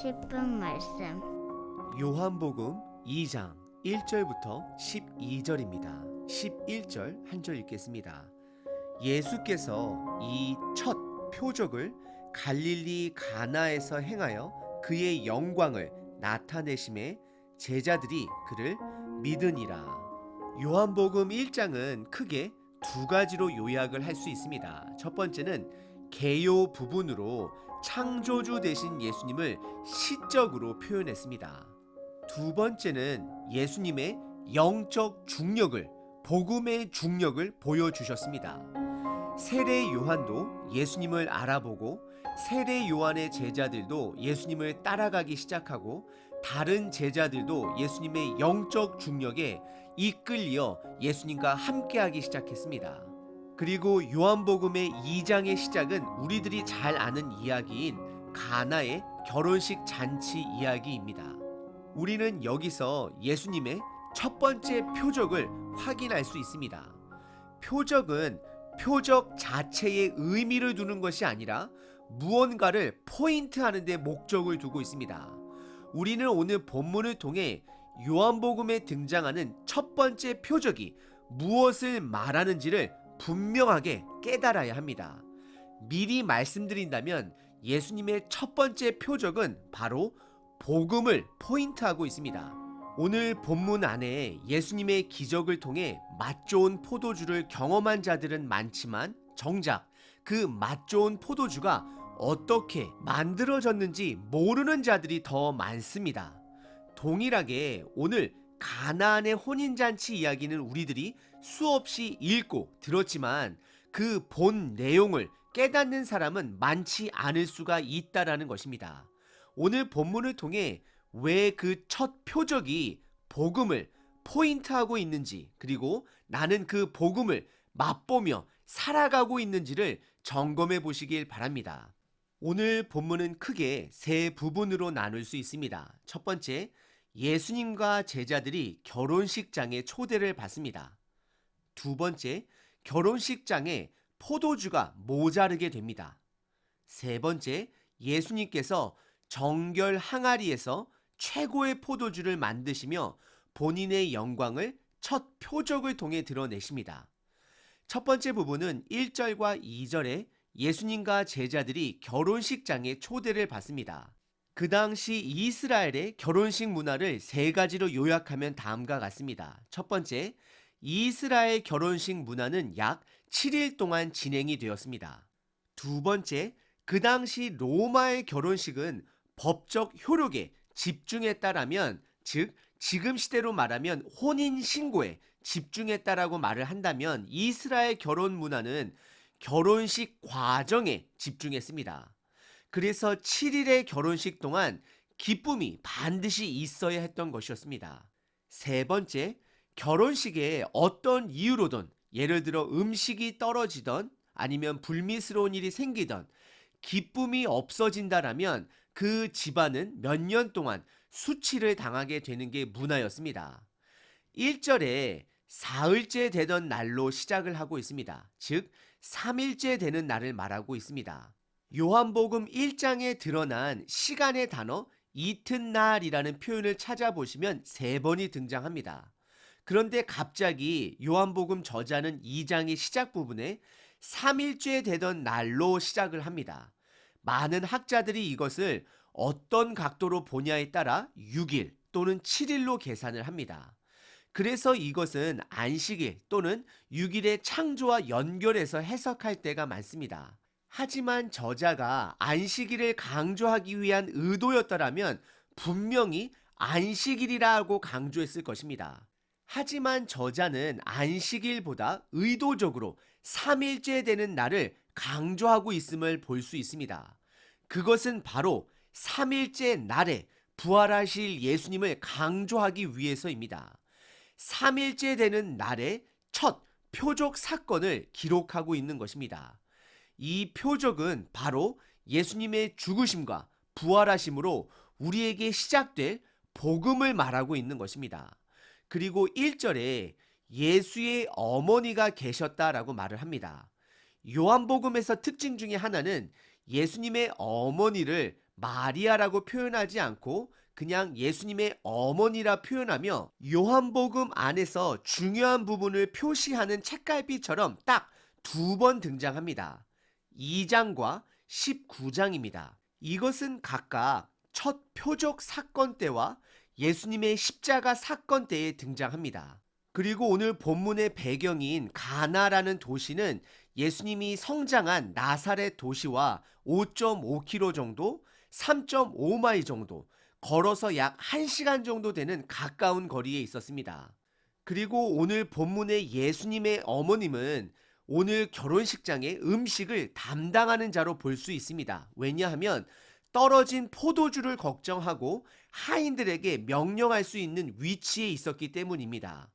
싶은 말씀. 요한복음 2장 1절부터 12절입니다. 11절 한 절 읽겠습니다. 예수께서 이 첫 표적을 갈릴리 가나에서 행하여 그의 영광을 나타내심에 제자들이 그를 믿으니라. 요한복음 1장은 크게 두 가지로 요약을 할 수 있습니다. 첫 번째는 개요 부분으로 창조주 되신 예수님을 시적으로 표현했습니다. 두 번째는 예수님의 영적 중력을, 복음의 중력을 보여주셨습니다. 세례 요한도 예수님을 알아보고 세례 요한의 제자들도 예수님을 따라가기 시작하고 다른 제자들도 예수님의 영적 중력에 이끌려 예수님과 함께하기 시작했습니다. 그리고 요한복음의 2장의 시작은 우리들이 잘 아는 이야기인 가나의 결혼식 잔치 이야기입니다. 우리는 여기서 예수님의 첫 번째 표적을 확인할 수 있습니다. 표적은 표적 자체의 의미를 두는 것이 아니라 무언가를 포인트하는 데 목적을 두고 있습니다. 우리는 오늘 본문을 통해 요한복음에 등장하는 첫 번째 표적이 무엇을 말하는지를 분명하게 깨달아야 합니다. 미리 말씀드린다면 예수님의 첫 번째 표적은 바로 복음을 포인트하고 있습니다. 오늘 본문 안에 예수님의 기적을 통해 맛 좋은 포도주를 경험한 자들은 많지만 정작 그 맛 좋은 포도주가 어떻게 만들어졌는지 모르는 자들이 더 많습니다. 동일하게 오늘 가나안의 혼인잔치 이야기는 우리들이 수없이 읽고 들었지만 그 본 내용을 깨닫는 사람은 많지 않을 수가 있다라는 것입니다. 오늘 본문을 통해 왜 그 첫 표적이 복음을 포인트하고 있는지, 그리고 나는 그 복음을 맛보며 살아가고 있는지를 점검해 보시길 바랍니다. 오늘 본문은 크게 세 부분으로 나눌 수 있습니다. 첫 번째, 예수님과 제자들이 결혼식장에 초대를 받습니다. 두 번째, 결혼식장에 포도주가 모자르게 됩니다. 세 번째, 예수님께서 정결 항아리에서 최고의 포도주를 만드시며 본인의 영광을 첫 표적을 통해 드러내십니다. 첫 번째 부분은 1절과 2절에 예수님과 제자들이 결혼식장에 초대를 받습니다. 그 당시 이스라엘의 결혼식 문화를 세 가지로 요약하면 다음과 같습니다. 첫 번째, 이스라엘 결혼식 문화는 약 7일 동안 진행이 되었습니다. 두 번째, 그 당시 로마의 결혼식은 법적 효력에 집중했다라면, 즉 지금 시대로 말하면 혼인신고에 집중했다라고 말을 한다면 이스라엘 결혼 문화는 결혼식 과정에 집중했습니다. 그래서 7일의 결혼식 동안 기쁨이 반드시 있어야 했던 것이었습니다. 세 번째, 결혼식에 어떤 이유로든 예를 들어 음식이 떨어지던 아니면 불미스러운 일이 생기던 기쁨이 없어진다라면 그 집안은 몇 년 동안 수치를 당하게 되는 게 문화였습니다. 1절에 사흘째 되던 날로 시작을 하고 있습니다. 즉 3일째 되는 날을 말하고 있습니다. 요한복음 1장에 드러난 시간의 단어 이튿날이라는 표현을 찾아보시면 3번이 등장합니다. 그런데 갑자기 요한복음 저자는 2장의 시작 부분에 3일째 되던 날로 시작을 합니다. 많은 학자들이 이것을 어떤 각도로 보냐에 따라 6일 또는 7일로 계산을 합니다. 그래서 이것은 안식일 또는 6일의 창조와 연결해서 해석할 때가 많습니다. 하지만 저자가 안식일을 강조하기 위한 의도였더라면 분명히 안식일이라고 강조했을 것입니다. 하지만 저자는 안식일보다 의도적으로 3일째 되는 날을 강조하고 있음을 볼 수 있습니다. 그것은 바로 3일째 날에 부활하실 예수님을 강조하기 위해서입니다. 3일째 되는 날의 첫 표적 사건을 기록하고 있는 것입니다. 이 표적은 바로 예수님의 죽으심과 부활하심으로 우리에게 시작될 복음을 말하고 있는 것입니다. 그리고 1절에 예수의 어머니가 계셨다라고 말을 합니다. 요한복음에서 특징 중에 하나는 예수님의 어머니를 마리아라고 표현하지 않고 그냥 예수님의 어머니라 표현하며 요한복음 안에서 중요한 부분을 표시하는 책갈피처럼 딱 두 번 등장합니다. 2장과 19장입니다. 이것은 각각 첫 표적 사건 때와 예수님의 십자가 사건 때에 등장합니다. 그리고 오늘 본문의 배경인 가나라는 도시는 예수님이 성장한 나사렛 도시와 5.5km 정도, 3.5마일 정도, 걸어서 약 1시간 정도 되는 가까운 거리에 있었습니다. 그리고 오늘 본문의 예수님의 어머님은 오늘 결혼식장의 음식을 담당하는 자로 볼 수 있습니다. 왜냐하면 떨어진 포도주를 걱정하고 하인들에게 명령할 수 있는 위치에 있었기 때문입니다.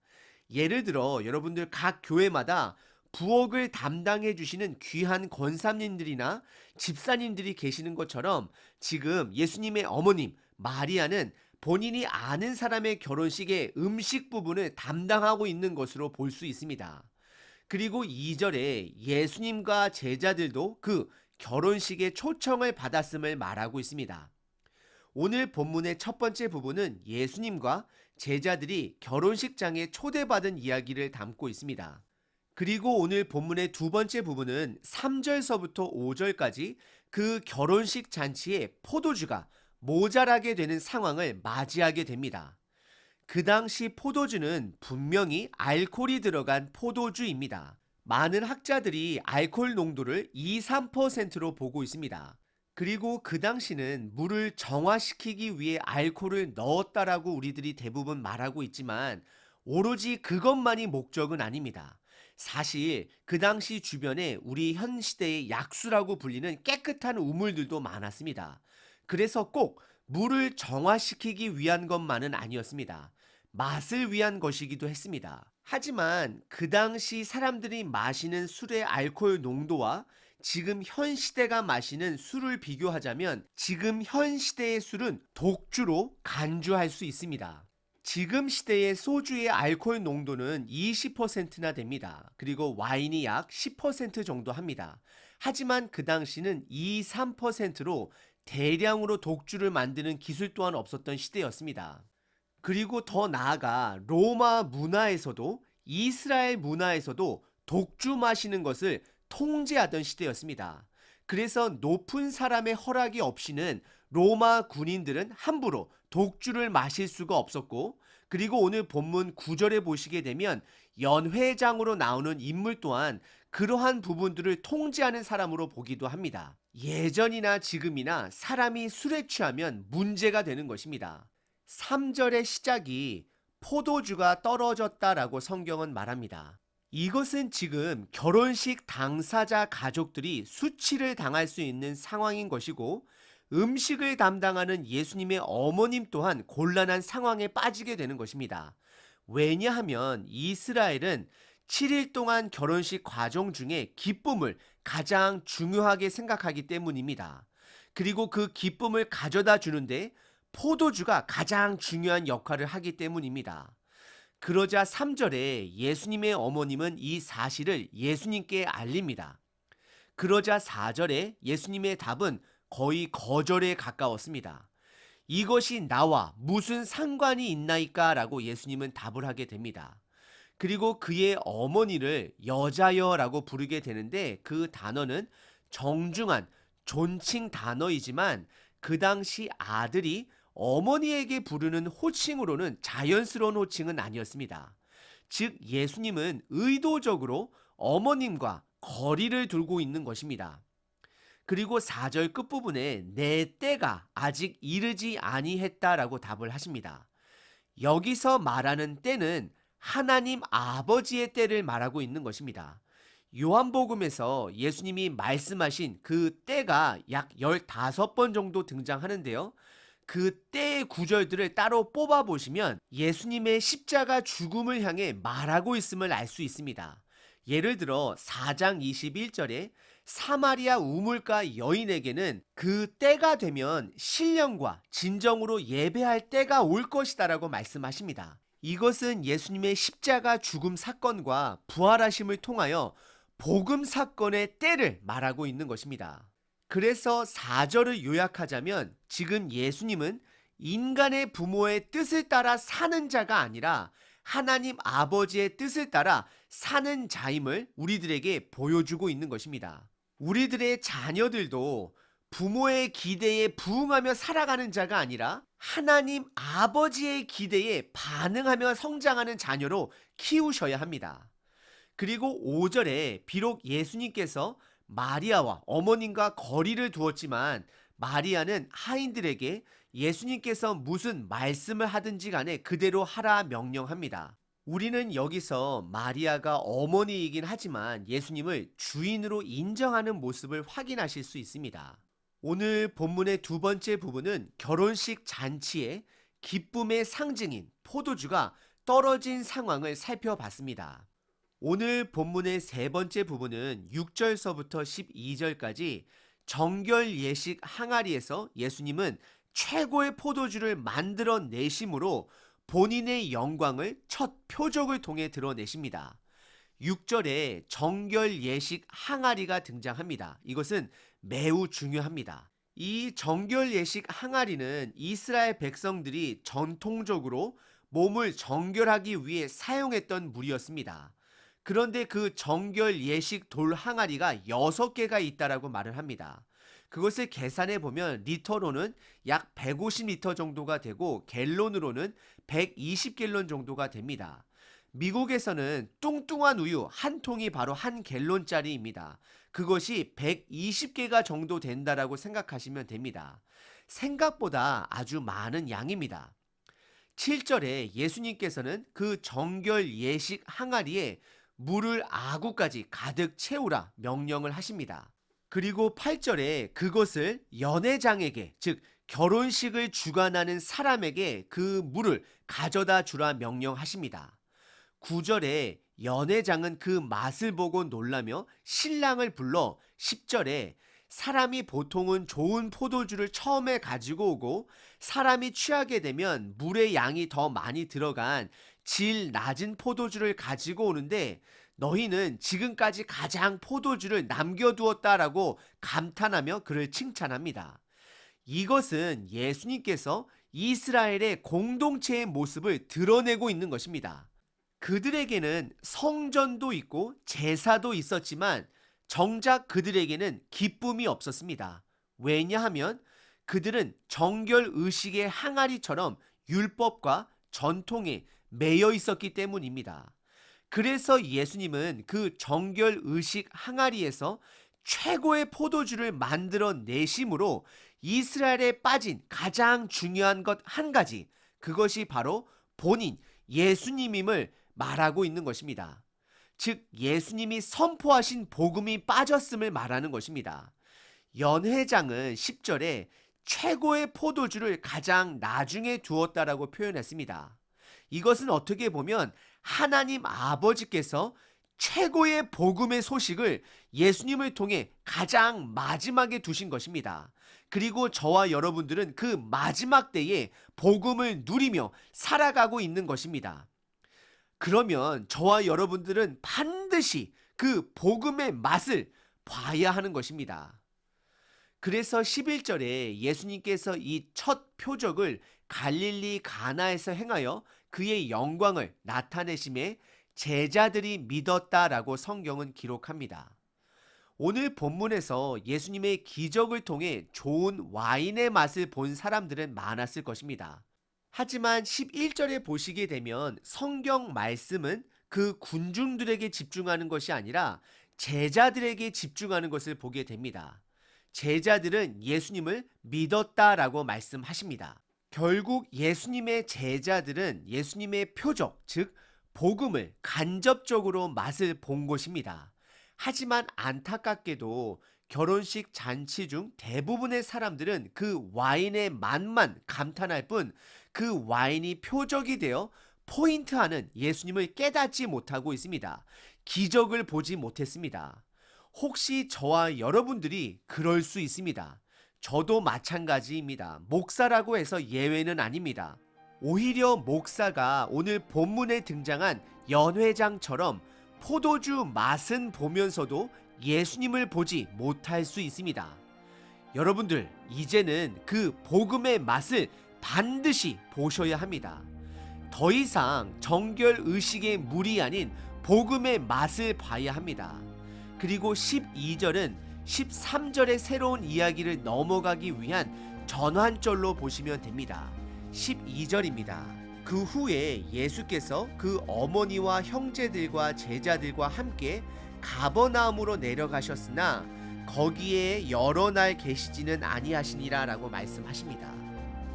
예를 들어 여러분들 각 교회마다 부엌을 담당해 주시는 귀한 권사님들이나 집사님들이 계시는 것처럼 지금 예수님의 어머님 마리아는 본인이 아는 사람의 결혼식의 음식 부분을 담당하고 있는 것으로 볼 수 있습니다. 그리고 2절에 예수님과 제자들도 그 결혼식의 초청을 받았음을 말하고 있습니다. 오늘 본문의 첫 번째 부분은 예수님과 제자들이 결혼식장에 초대받은 이야기를 담고 있습니다. 그리고 오늘 본문의 두 번째 부분은 3절서부터 5절까지 그 결혼식 잔치에 포도주가 모자라게 되는 상황을 맞이하게 됩니다. 그 당시 포도주는 분명히 알코올이 들어간 포도주입니다. 많은 학자들이 알코올 농도를 2, 3%로 보고 있습니다. 그리고 그 당시는 물을 정화시키기 위해 알코올을 넣었다라고 우리들이 대부분 말하고 있지만 오로지 그것만이 목적은 아닙니다. 사실 그 당시 주변에 우리 현 시대의 약수라고 불리는 깨끗한 우물들도 많았습니다. 그래서 꼭 물을 정화시키기 위한 것만은 아니었습니다. 맛을 위한 것이기도 했습니다. 하지만 그 당시 사람들이 마시는 술의 알코올 농도와 지금 현 시대가 마시는 술을 비교하자면 지금 현 시대의 술은 독주로 간주할 수 있습니다. 지금 시대의 소주의 알코올 농도는 20%나 됩니다. 그리고 와인이 약 10% 정도 합니다. 하지만 그 당시는 2, 3%로 대량으로 독주를 만드는 기술 또한 없었던 시대였습니다. 그리고 더 나아가 로마 문화에서도 이스라엘 문화에서도 독주 마시는 것을 통제하던 시대였습니다. 그래서 높은 사람의 허락이 없이는 로마 군인들은 함부로 독주를 마실 수가 없었고, 그리고 오늘 본문 9절에 보시게 되면 연회장으로 나오는 인물 또한 그러한 부분들을 통제하는 사람으로 보기도 합니다. 예전이나 지금이나 사람이 술에 취하면 문제가 되는 것입니다. 3절의 시작이 포도주가 떨어졌다라고 성경은 말합니다. 이것은 지금 결혼식 당사자 가족들이 수치를 당할 수 있는 상황인 것이고, 음식을 담당하는 예수님의 어머님 또한 곤란한 상황에 빠지게 되는 것입니다. 왜냐하면 이스라엘은 7일 동안 결혼식 과정 중에 기쁨을 가장 중요하게 생각하기 때문입니다. 그리고 그 기쁨을 가져다 주는데 포도주가 가장 중요한 역할을 하기 때문입니다. 그러자 3절에 예수님의 어머님은 이 사실을 예수님께 알립니다. 그러자 4절에 예수님의 답은 거의 거절에 가까웠습니다. 이것이 나와 무슨 상관이 있나이까? 라고 예수님은 답을 하게 됩니다. 그리고 그의 어머니를 여자여라고 부르게 되는데 그 단어는 정중한 존칭 단어이지만 그 당시 아들이 어머니에게 부르는 호칭으로는 자연스러운 호칭은 아니었습니다. 즉 예수님은 의도적으로 어머님과 거리를 두고 있는 것입니다. 그리고 4절 끝부분에 내 때가 아직 이르지 아니했다라고 답을 하십니다. 여기서 말하는 때는 하나님 아버지의 때를 말하고 있는 것입니다. 요한복음에서 예수님이 말씀하신 그 때가 약 15번 정도 등장하는데요. 그 때의 구절들을 따로 뽑아 보시면 예수님의 십자가 죽음을 향해 말하고 있음을 알 수 있습니다. 예를 들어 4장 21절에 사마리아 우물가 여인에게는 그 때가 되면 신령과 진정으로 예배할 때가 올 것이다 라고 말씀하십니다. 이것은 예수님의 십자가 죽음 사건과 부활하심을 통하여 복음 사건의 때를 말하고 있는 것입니다. 그래서 4절을 요약하자면 지금 예수님은 인간의 부모의 뜻을 따라 사는 자가 아니라 하나님 아버지의 뜻을 따라 사는 자임을 우리들에게 보여주고 있는 것입니다. 우리들의 자녀들도 부모의 기대에 부응하며 살아가는 자가 아니라 하나님 아버지의 기대에 반응하며 성장하는 자녀로 키우셔야 합니다. 그리고 5절에 비록 예수님께서 마리아와 어머님과 거리를 두었지만 마리아는 하인들에게 예수님께서 무슨 말씀을 하든지 간에 그대로 하라 명령합니다. 우리는 여기서 마리아가 어머니이긴 하지만 예수님을 주인으로 인정하는 모습을 확인하실 수 있습니다. 오늘 본문의 두 번째 부분은 결혼식 잔치에 기쁨의 상징인 포도주가 떨어진 상황을 살펴봤습니다. 오늘 본문의 세 번째 부분은 6절서부터 12절까지 정결 예식 항아리에서 예수님은 최고의 포도주를 만들어 내심으로 본인의 영광을 첫 표적을 통해 드러내십니다. 6절에 정결 예식 항아리가 등장합니다. 이것은 매우 중요합니다. 이 정결 예식 항아리는 이스라엘 백성들이 전통적으로 몸을 정결하기 위해 사용했던 물이었습니다. 그런데 그 정결 예식 돌 항아리가 6개가 있다라고 말을 합니다. 그것을 계산해 보면 리터로는 약 150리터 정도가 되고 갤론으로는 120갤론 정도가 됩니다. 미국에서는 뚱뚱한 우유 한 통이 바로 한 갤론짜리입니다. 그것이 120개가 정도 된다라고 생각하시면 됩니다. 생각보다 아주 많은 양입니다. 7절에 예수님께서는 그 정결 예식 항아리에 물을 아구까지 가득 채우라 명령을 하십니다. 그리고 8절에 그것을 연회장에게, 즉 결혼식을 주관하는 사람에게 그 물을 가져다 주라 명령하십니다. 9절에 연회장은 그 맛을 보고 놀라며 신랑을 불러 10절에 사람이 보통은 좋은 포도주를 처음에 가지고 오고 사람이 취하게 되면 물의 양이 더 많이 들어간 질 낮은 포도주를 가지고 오는데 너희는 지금까지 가장 포도주를 남겨두었다라고 감탄하며 그를 칭찬합니다. 이것은 예수님께서 이스라엘의 공동체의 모습을 드러내고 있는 것입니다. 그들에게는 성전도 있고 제사도 있었지만 정작 그들에게는 기쁨이 없었습니다. 왜냐하면 그들은 정결 의식의 항아리처럼 율법과 전통에 매여 있었기 때문입니다. 그래서 예수님은 그 정결 의식 항아리에서 최고의 포도주를 만들어 내심으로 이스라엘에 빠진 가장 중요한 것 한 가지, 그것이 바로 본인 예수님임을 말하고 있는 것입니다. 즉 예수님이 선포하신 복음이 빠졌음을 말하는 것입니다. 연회장은 10절에 최고의 포도주를 가장 나중에 두었다라고 표현했습니다. 이것은 어떻게 보면 하나님 아버지께서 최고의 복음의 소식을 예수님을 통해 가장 마지막에 두신 것입니다. 그리고 저와 여러분들은 그 마지막 때에 복음을 누리며 살아가고 있는 것입니다. 그러면 저와 여러분들은 반드시 그 복음의 맛을 봐야 하는 것입니다. 그래서 11절에 예수님께서 이 첫 표적을 갈릴리 가나에서 행하여 그의 영광을 나타내심에 제자들이 믿었다라고 성경은 기록합니다. 오늘 본문에서 예수님의 기적을 통해 좋은 와인의 맛을 본 사람들은 많았을 것입니다. 하지만 11절에 보시게 되면 성경 말씀은 그 군중들에게 집중하는 것이 아니라 제자들에게 집중하는 것을 보게 됩니다. 제자들은 예수님을 믿었다라고 말씀하십니다. 결국 예수님의 제자들은 예수님의 표적, 즉 복음을 간접적으로 맛을 본 것입니다. 하지만 안타깝게도 결혼식 잔치 중 대부분의 사람들은 그 와인의 맛만 감탄할 뿐 그 와인이 표적이 되어 포인트하는 예수님을 깨닫지 못하고 있습니다. 기적을 보지 못했습니다. 혹시 저와 여러분들이 그럴 수 있습니다. 저도 마찬가지입니다. 목사라고 해서 예외는 아닙니다. 오히려 목사가 오늘 본문에 등장한 연회장처럼 포도주 맛은 보면서도 예수님을 보지 못할 수 있습니다. 여러분들, 이제는 그 복음의 맛을 반드시 보셔야 합니다. 더 이상 정결 의식의 물이 아닌 복음의 맛을 봐야 합니다. 그리고 12절은 13절의 새로운 이야기를 넘어가기 위한 전환절로 보시면 됩니다. 12절입니다. 그 후에 예수께서 그 어머니와 형제들과 제자들과 함께 가버나움으로 내려가셨으나 거기에 여러 날 계시지는 아니하시니라 라고 말씀하십니다.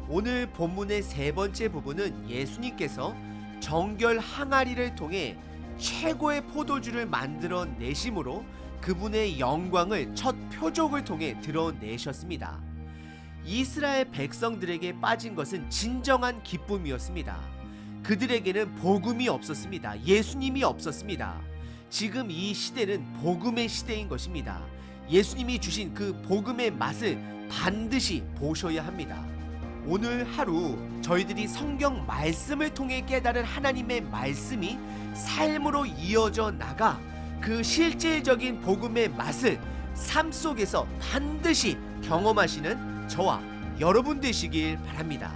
오늘 본문의 세 번째 부분은 예수님께서 정결 항아리를 통해 최고의 포도주를 만들어 내심으로 그분의 영광을 첫 표적을 통해 드러내셨습니다. 이스라엘 백성들에게 빠진 것은 진정한 기쁨이었습니다. 그들에게는 복음이 없었습니다. 예수님이 없었습니다. 지금 이 시대는 복음의 시대인 것입니다. 예수님이 주신 그 복음의 맛을 반드시 보셔야 합니다. 오늘 하루 저희들이 성경 말씀을 통해 깨달은 하나님의 말씀이 삶으로 이어져 나가 그 실질적인 복음의 맛을 삶 속에서 반드시 경험하시는 저와 여러분 되시길 바랍니다.